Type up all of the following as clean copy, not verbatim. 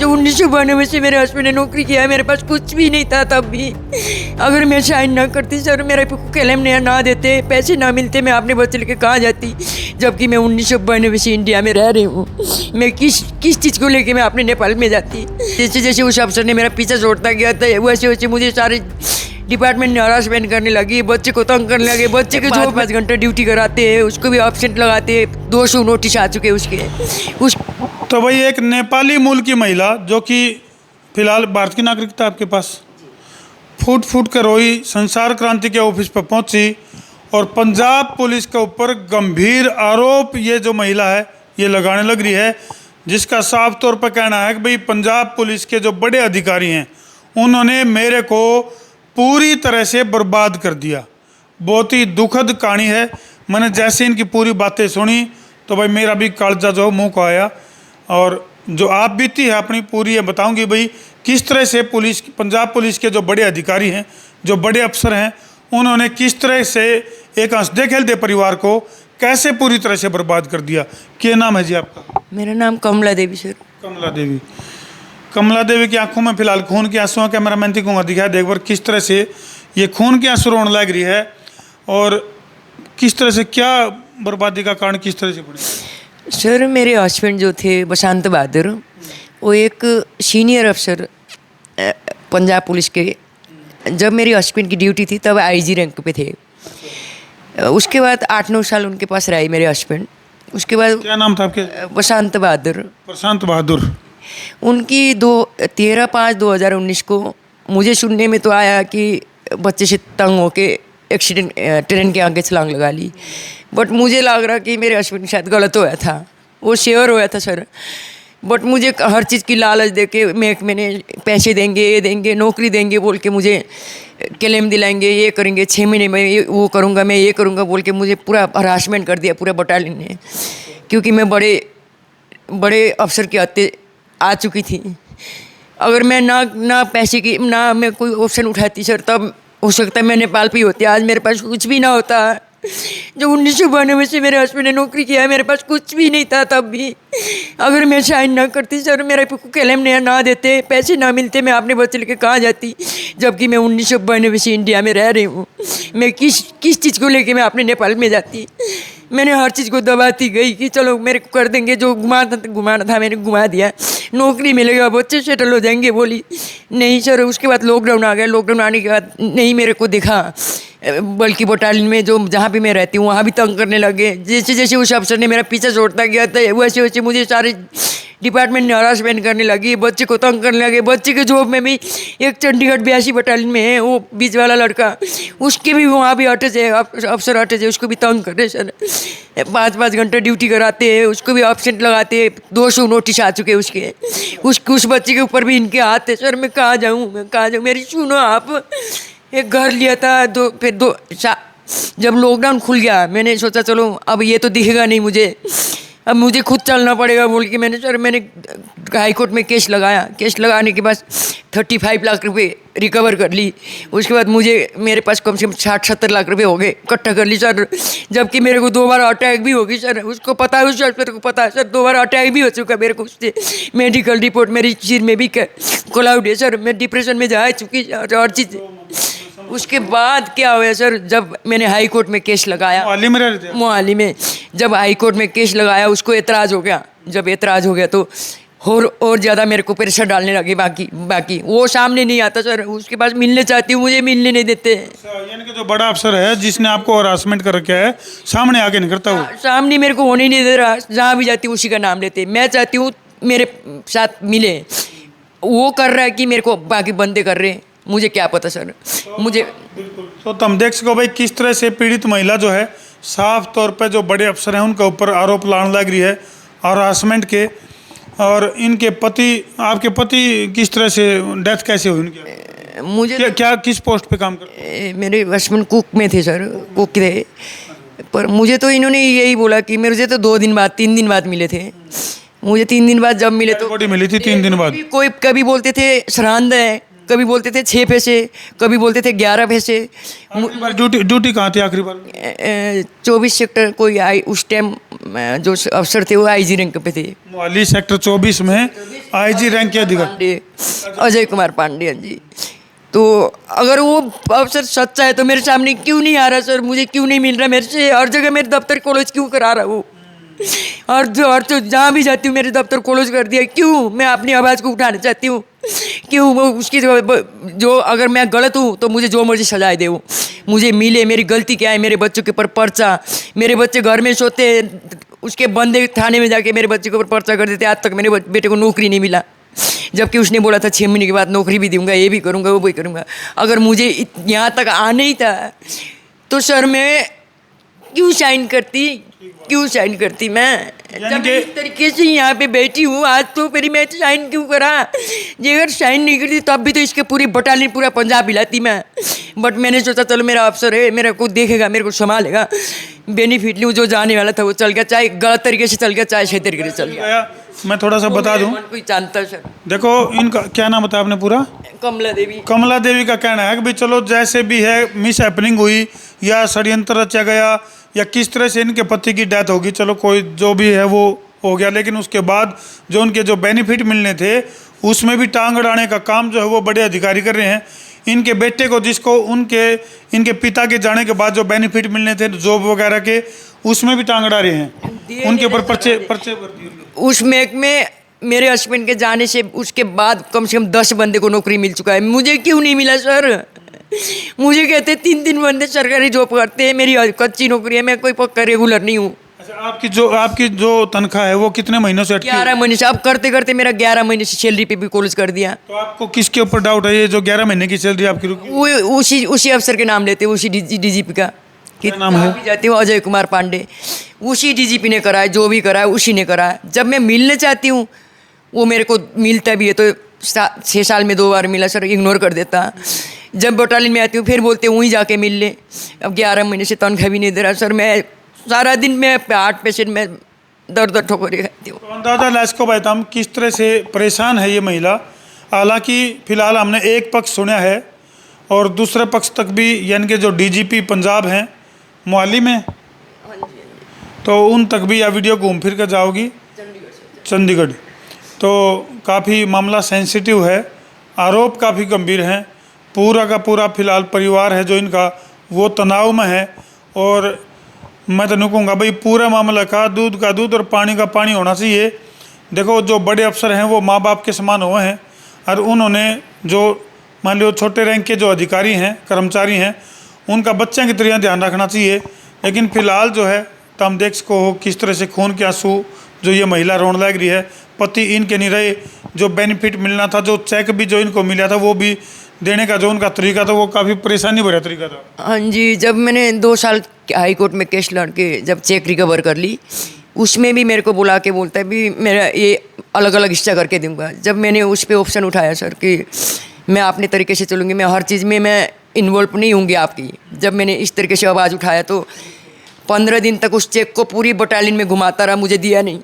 जो 1992 से मेरे हस्बैंड ने नौकरी किया है, मेरे पास कुछ भी नहीं था तब भी। अगर मैं साइन ना करती सर, मेरे क्लेम ना देते, पैसे ना मिलते, मैं अपने बच्चे लेके कहाँ जाती। जबकि मैं 1992 से इंडिया में रह रही हूँ। मैं किस चीज़ को लेके मैं अपने नेपाल में जाती। जैसे जैसे उस अफसर ने मेरा पीछा छोड़ता गया था, वैसे वैसे मुझे सारे डिपार्टमेंट ने हरासमेंट करने लगी, बच्चे को तंग करने लगे। बच्चे के जो 5 घंटे ड्यूटी कराते हैं, उसको भी एब्सेंट लगाते हैं। 200 नोटिस आ चुके उसके। तो भाई एक नेपाली मूल की महिला जो कि फिलहाल भारत की नागरिकता आपके पास, फूट फूट कर रोई, संसार क्रांति के ऑफिस पर पहुंची और पंजाब पुलिस के ऊपर गंभीर आरोप ये जो महिला है ये लगाने लग रही है, जिसका साफ तौर पर कहना है कि भाई पंजाब पुलिस के जो बड़े अधिकारी हैं उन्होंने मेरे को पूरी तरह से बर्बाद कर दिया। बहुत ही दुखद कहानी है। मैंने जैसे इनकी पूरी बातें सुनी तो भाई मेरा भी कालजा जो मुंह को आया, और जो आप बीती है अपनी पूरी ये बताऊंगी भाई किस तरह से पुलिस, पंजाब पुलिस के जो बड़े अधिकारी हैं, जो बड़े अफसर हैं, उन्होंने किस तरह से एक हंसते खेलते परिवार को कैसे पूरी तरह से बर्बाद कर दिया। क्या नाम है जी आपका? मेरा नाम कमला देवी सर। कमला देवी। कमला देवी की आंखों में फिलहाल खून के आंसू हैं। कैमरा मैन को दिखाया देख बार किस तरह से ये खून के आंसू रोने लग रही है, और किस तरह से क्या बर्बादी का कारण किस तरह से पड़े। सर मेरे हस्बैंड जो थे बसंत बहादुर, वो एक सीनियर अफसर पंजाब पुलिस के, जब मेरे हस्बैंड की ड्यूटी थी तब आईजी रैंक पे थे। उसके बाद 8-9 साल उनके पास रहे मेरे हस्बैंड। उसके बाद क्या नाम था आपके? बसंत बहादुर। प्रशांत बहादुर। उनकी 13/5/2019 को मुझे सुनने में तो आया कि बच्चे से तंग होके एक्सीडेंट, ट्रेन के आगे छलांग लगा ली। बट मुझे लग रहा कि मेरे हस्बैंड के साथ गलत होया था, वो श्योर होया था सर। बट मुझे हर चीज़ की लालच दे के मैंने पैसे देंगे, ये देंगे, नौकरी देंगे बोल के मुझे क्लेम दिलाएंगे, ये करेंगे, 6 महीने में ये वो करूँगा, मैं ये करूँगा बोल के मुझे पूरा हरासमेंट कर दिया पूरा बटालियन ने। क्योंकि मैं बड़े अफसर के हत्या आ चुकी थी। अगर मैं ना पैसे की ना मैं कोई ऑप्शन उठाती सर, तब हो सकता है मैं नेपाल पे ही होती। आज मेरे पास कुछ भी ना होता। जो 1992 से मेरे हस्बैंड ने नौकरी किया है, मेरे पास कुछ भी नहीं था तब भी। अगर मैं साइन ना करती सर, मेरे क्लेम ना देते, पैसे ना मिलते, मैं अपने बच्चे लेके कहाँ जाती। जबकि मैं 1992 से इंडिया में रह रही हूँ। मैं किस चीज़ को लेके मैं अपने नेपाल में जाती। मैंने हर चीज़ को दबाती गई कि चलो मेरे को कर देंगे, जो घुमाना था मैंने घुमा दिया। नौकरी मिलेगा, बच्चे सेटल हो जाएंगे बोली। नहीं सर, उसके बाद लॉकडाउन आ गया। लॉकडाउन आने के बाद नहीं मेरे को देखा, बल्कि बटालियन में जो जहाँ पे मैं रहती हूँ वहाँ भी तंग करने लगे। जैसे जैसे उस अफसर ने मेरा पीछा छोड़ता गया था, वैसे वैसे मुझे सारे डिपार्टमेंट ने हरासमेंट करने लगी, बच्चे को तंग करने लगे। बच्चे के जॉब में भी एक चंडीगढ़ 82 बटालियन में है, वो बीच वाला लड़का, उसके भी वहाँ भी अटैच है, अफसर अटैच है, उसको भी तंग कर रहे सर। 5-5 घंटे ड्यूटी कराते हैं, उसको भी एब्सेंट लगाते हैं। 200 नोटिस आ चुके उसके। उस बच्चे के ऊपर भी इनके हाथ है सर। मैं कहाँ जाऊँ, मेरी सुनो आप। एक घर लिया था, जब लॉकडाउन खुल गया मैंने सोचा चलो अब ये तो दिखेगा नहीं मुझे, अब मुझे खुद चलना पड़ेगा बोल के मैंने हाई कोर्ट में केस लगाया। केस लगाने के बाद 35 लाख रुपए रिकवर कर ली। उसके बाद मेरे पास कम से कम 60-70 लाख रुपए हो गए, इकट्ठा कर ली सर। जबकि मेरे को 2 बार अटैक भी होगी सर, उसको पता है, उस मेरे को पता है सर। 2 बार अटैक भी हो चुका मेरे को उससे। मेडिकल रिपोर्ट मेरी सिर में भी कोलाउड है सर, मैं डिप्रेशन में जा चुकी हर चीज़। उसके बाद क्या हुआ सर, जब मैंने हाई कोर्ट में केस लगाया, मोहाली में जब हाई कोर्ट में केस लगाया, उसको एतराज़ हो गया। जब एतराज़ हो गया तो और ज़्यादा मेरे को प्रेशर डालने लगे। बाकी वो सामने नहीं आता सर, उसके पास मिलने चाहती हूँ, मुझे मिलने नहीं देते। यानी कि जो बड़ा अफसर है जिसने आपको हरासमेंट कर रखा है, सामने आके नहीं करता वो, सामने मेरे को होने नहीं दे रहा। जहाँ भी जाती हूँ उसी का नाम लेते। मैं चाहती हूँ मेरे साथ मिले, वो कर रहा है कि मेरे को बाकी बंदे कर रहे हैं, मुझे क्या पता सर। मुझे तो तुम देख सको भाई किस तरह से पीड़ित महिला जो है साफ तौर पे जो बड़े अफसर हैं उनके ऊपर आरोप लाने लग रही है हरासमेंट के। और इनके पति, आपके पति किस तरह से डेथ कैसे हुई उनकी? मुझे क्या किस पोस्ट पे काम करते? मेरे हस्बैंड कुक में थे सर, कुक थे। पर मुझे तो इन्होंने यही बोला कि मेरे से तो 2 दिन बाद 3 दिन बाद मिले थे। मुझे 3 दिन बाद जब मिले तो बॉडी मिली थी 3 दिन बाद। कोई कभी बोलते थे सरहद है, कभी बोलते थे 6 पैसे, कभी बोलते थे 11 पैसे। ड्यूटी कहाँ थी आखिरी बार? 24 सेक्टर कोई आई, उस टाइम जो अफसर थे वो आईजी रैंक पे थे। मोहाली सेक्टर 24 में आईजी रैंक के अधिकारी। पांडे, अजय कुमार पांडे, हाँ जी। तो अगर वो अफसर सच्चा है तो मेरे सामने क्यों नहीं आ रहा सर? मुझे क्यों नहीं मिल रहा? मेरे से हर जगह मेरे दफ्तर कॉलेज क्यों करा रहा वो? और जो जहाँ भी जाती हूँ मेरे दफ्तर क्लोज कर दिया क्यों? मैं अपनी आवाज़ को उठाना चाहती हूँ, क्यों? वो उसकी जो अगर मैं गलत हूँ तो मुझे जो मर्जी सजाए दे, वो मुझे मिले। मेरी गलती क्या है? मेरे बच्चों के ऊपर पर्चा, मेरे बच्चे घर में सोते, उसके बंदे थाने में जाके मेरे बच्चे के ऊपर पर्चा कर देते। आज तक मेरे बेटे को नौकरी नहीं मिला, जबकि उसने बोला था 6 महीने के बाद नौकरी भी दूंगा, ये भी करूँगा, वो भी करूँगा। अगर मुझे यहाँ तक आना ही था तो सर मैं क्यों साइन करती मैं? जब इस तरीके से यहाँ पे बैठी हूँ आज तो फिर मैं साइन क्यों करा? ये अगर साइन नहीं करती तब भी तो इसके पूरी बटालियन पूरा पंजाब हिलाती मैं। बट मैंने सोचा चलो मेरा अफसर है, मेरा को देखेगा, मेरे को संभालेगा, बेनिफिट लूँ। जो जाने वाला था वो चल गया, चाहे गलत तरीके से चल गया चाहे सही तरीके से चल गया। मैं थोड़ा सा बता दूं, कोई जानता सर। देखो इनका क्या नाम बताया आपने पूरा? कमला देवी। कमला देवी का कहना है कि भाई चलो जैसे भी है मिस हैपनिंग हुई या षड्यंत्र रचा गया या किस तरह से इनके पति की डेथ होगी, चलो कोई जो भी है वो हो गया, लेकिन उसके बाद जो उनके जो बेनिफिट मिलने थे उसमें भी टांग अड़ाने का काम जो है वो बड़े अधिकारी कर रहे हैं। इनके बेटे को जिसको इनके पिता के जाने के बाद जो बेनिफिट मिलने थे जॉब वगैरह के, उसमें भी टांग अड़ा रहे हैं। उनके ऊपर पर्चे उस महक में मेरे हस्बैंड के जाने से उसके बाद कम से कम 10 बंदे को नौकरी मिल चुका है। मुझे क्यों नहीं मिला सर? मुझे कहते 3 बंदे सरकारी जॉब करते हैं, मेरी कच्ची नौकरी है, मैं कोई पक्का रेगुलर नहीं हूँ। अच्छा, आपकी जो तनख्वाह है वो कितने महीनों से अटकी? 11 महीने से। अब करते करते मेरा 11 महीने से सैलरी पे भी कॉलेज कर दिया। तो आपको किसके ऊपर डाउट है? ये जो 11 महीने की सैलरी आपकी रुकी, वो उसी अफसर के नाम लेते हैं, उसी डीजीपी का। क्या नाम है? जाते हो अजय कुमार पांडे, उसी डीजीपी ने करा है, जो भी करा है उसी ने करा है। जब मैं मिलने चाहती हूँ वो मेरे को मिलता भी है तो 6 साल में 2 बार मिला सर, इग्नोर कर देता। जब बटालियन में आती हूँ फिर बोलते वहीं जाके मिल ले। अब 11 महीने से तनख्वाह भी नहीं दे रहा सर। मैं सारा दिन में हार्ट पेशेंट में दर्द ठोकरे खाती हूँ। तो अंदाजा लाइस्को बैताम किस तरह से परेशान है ये महिला। हालांकि फिलहाल हमने एक पक्ष सुना है और दूसरे पक्ष तक भी, यानी कि जो डीजीपी पंजाब हैं मोहाली में, तो उन तक भी यह वीडियो घूम फिर कर जाओगी चंडीगढ़। तो काफ़ी मामला सेंसिटिव है, आरोप काफ़ी गंभीर हैं। पूरा का पूरा फिलहाल परिवार है जो इनका वो तनाव में है। और मैं तो नहीं कहूँगा भाई पूरा मामला का दूध और पानी का पानी होना चाहिए। देखो जो बड़े अफसर हैं वो माँ बाप के समान हुए हैं और उन्होंने जो मान लो छोटे रैंक के जो अधिकारी हैं, कर्मचारी हैं, उनका बच्चों की तरह ध्यान रखना चाहिए। लेकिन फिलहाल जो है तो हम देख सको हो किस तरह से खून के आंसू जो ये महिला रोने लग रही है। पति इनके नहीं रहे, जो बेनिफिट मिलना था, जो चेक भी जो इनको मिला था वो भी देने का जो उनका तरीका था वो काफ़ी परेशानी भरा तरीका था। हाँ जी, जब मैंने 2 साल हाई कोर्ट में केस लड़ के जब चेक रिकवर कर ली, उसमें भी मेरे को बुला के बोलता है भी मेरा ये अलग अलग हिस्सा करके दूंगा। जब मैंने उस पर ऑप्शन उठाया सर कि मैं अपने तरीके से चलूँगी, मैं हर चीज़ में मैं इन्वॉल्व नहीं होंगी आपकी, जब मैंने इस तरीके से आवाज़ उठाया तो 15 दिन तक उस चेक को पूरी बटालियन में घुमाता रहा, मुझे दिया नहीं।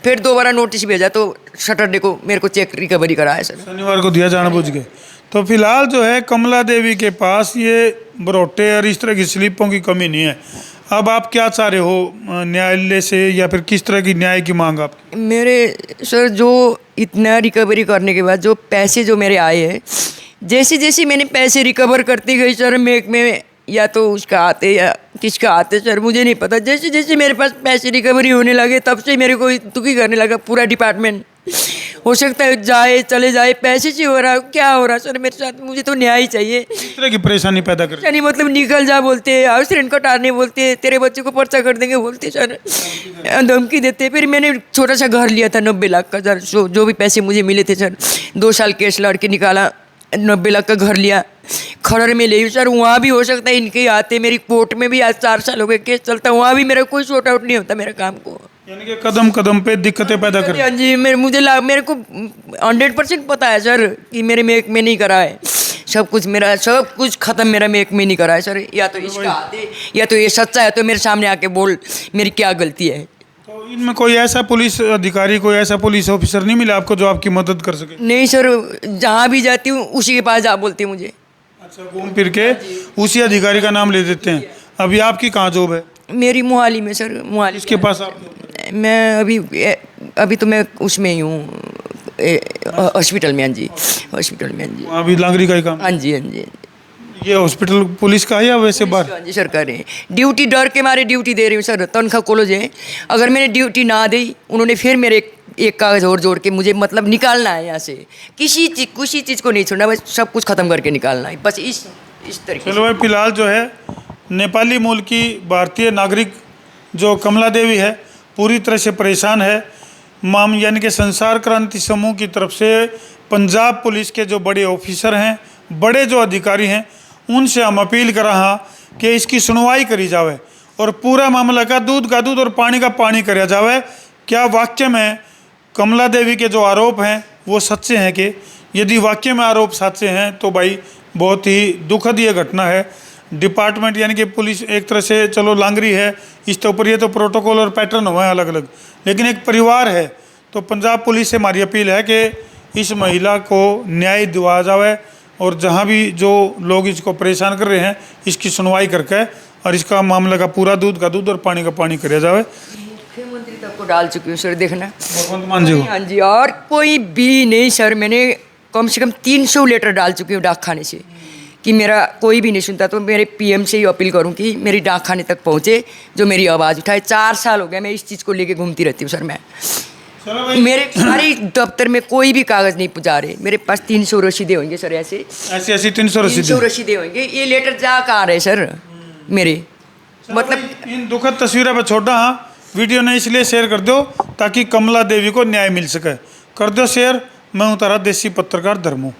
फिर दोबारा नोटिस भेजा तो सैटरडे को मेरे को चेक रिकवरी कराया सर, शनिवार को दिया जानबूझ के। तो फिलहाल जो है कमला देवी के पास ये बरोटे और इस तरह की स्लिपों की कमी नहीं है। अब आप क्या चाह रहे हो न्यायालय से, या फिर किस तरह की न्याय की मांग आप? मेरे सर जो इतना रिकवरी करने के बाद जो पैसे जो मेरे आए हैं, जैसे जैसे मैंने पैसे रिकवर करती गई सर, में या तो उसका आते या किसका आते सर मुझे नहीं पता, जैसे जैसे मेरे पास पैसे रिकवरी होने लगे तब से मेरे को दुखी करने लगा पूरा डिपार्टमेंट। हो सकता है जाए चले जाए, पैसे से हो रहा, क्या हो रहा सर मेरे साथ? मुझे तो न्याय चाहिए। इस तरह की परेशानी पैदा कर, नहीं मतलब निकल जा बोलते, हाउस रेंट कटाने बोलते, तेरे बच्चे को पर्चा कर देंगे बोलते सर, धमकी देते। फिर मैंने छोटा सा घर लिया था 90 लाख का सर, जो भी पैसे मुझे मिले थे सर, 2 साल केस लड़ के निकाला, 90 लाख का घर लिया, खड़र में ले सर। वहाँ भी हो सकता है इनके आते, मेरी कोर्ट में भी आज 4 साल हो गए केस चलता, वहाँ भी मेरा कोई शॉर्ट आउट नहीं होता मेरे काम को, यानी कि कदम कदम पे दिक्कतें पैदा कर। हाँ जी, मेरे को 100% पता है सर कि मेरे मेक में नहीं करा है सब कुछ, मेरा सब कुछ खत्म मेरा मेक में नहीं करा है सर। या तो इसका आते या तो ये सच्चा है तो मेरे सामने आके बोल मेरी क्या गलती है। तो इनमें कोई ऐसा पुलिस अधिकारी, कोई ऐसा पुलिस ऑफिसर नहीं मिला आपको जो आपकी मदद कर सके? नहीं सर, जहाँ भी जाती हूँ उसी के पास जा बोलती है मुझे। अच्छा, घूम फिर के उसी अधिकारी का नाम ले देते हैं। अभी आपकी कहाँ जॉब है? मेरी मोहाली में सर, मोहाली। इसके पास आप? मैं अभी तो मैं उसमें ही हूँ, हॉस्पिटल में, हाँ जी, हॉस्पिटल में, हाँ जी, वहाँ भी लांगरी का ही काम? हाँ जी, हाँ जी, ये हॉस्पिटल पुलिस का है या वैसे बाहर? हाँ जी, सरकार है। ड्यूटी डर के मारे ड्यूटी दे रही हूँ सर, तनख्वाह कॉलेज है। अगर मैंने ड्यूटी ना दी, उन्होंने फिर मेरे एक कागज़ और जोड़ के मुझे मतलब निकालना है यहाँ से। किसी चीज़ को नहीं छोड़ना, बस सब कुछ ख़त्म करके निकालना है, बस इस तरीके चलो भाई, फिलहाल जो है नेपाली मूल की भारतीय नागरिक जो कमला देवी है पूरी तरह से परेशान है। यानी कि संसार क्रांति समूह की तरफ से पंजाब पुलिस के जो बड़े ऑफिसर हैं, बड़े जो अधिकारी हैं, उनसे हम अपील कर रहा कि इसकी सुनवाई करी जावे और पूरा मामला का दूध और पानी का पानी कराया जावे। क्या वाक्य में कमला देवी के जो आरोप हैं वो सच्चे हैं? कि यदि वाक्य में आरोप सच्चे हैं तो भाई बहुत ही दुखद ये घटना है। डिपार्टमेंट यानी कि पुलिस एक तरह से चलो लांगरी है, इसके ऊपर ये तो प्रोटोकॉल और पैटर्न हुए हैं अलग अलग, लेकिन एक परिवार है। तो पंजाब पुलिस से हमारी अपील है कि इस महिला को न्याय दिलाया जाए और जहाँ भी जो लोग इसको परेशान कर रहे हैं इसकी सुनवाई करके और इसका मामला का पूरा दूध का दूध और पानी का पानी कराया जाए। मुख्यमंत्री तक को डाल चुकी हूँ सर, देखना। भगवंत मान जी को? हाँ जी, और कोई भी नहीं सर, मैंने कम से कम 300 लेटर डाल चुकी हूँ डाक खाने से कि मेरा कोई भी नहीं सुनता। तो मेरे पीएम से ही अपील करूँ कि मेरी डाक खाने तक पहुँचे, जो मेरी आवाज़ उठाए। 4 साल हो गए मैं इस चीज़ को लेके घूमती रहती हूँ सर। मैं मेरे सारे दफ्तर में कोई भी कागज़ नहीं पहुँचा रहे। मेरे पास 300 रसीदे होंगे सर, ऐसी 300 रसीदे होंगे। ये लेटर जा कहाँ रहे सर मेरे? मतलब इन दुखद तस्वीरों पर छोटा हाँ वीडियो ने इसलिए शेयर कर दो ताकि कमला देवी को न्याय मिल सके। कर दो शेयर। मैं हूँ तारा देसी पत्रकार धर्मू।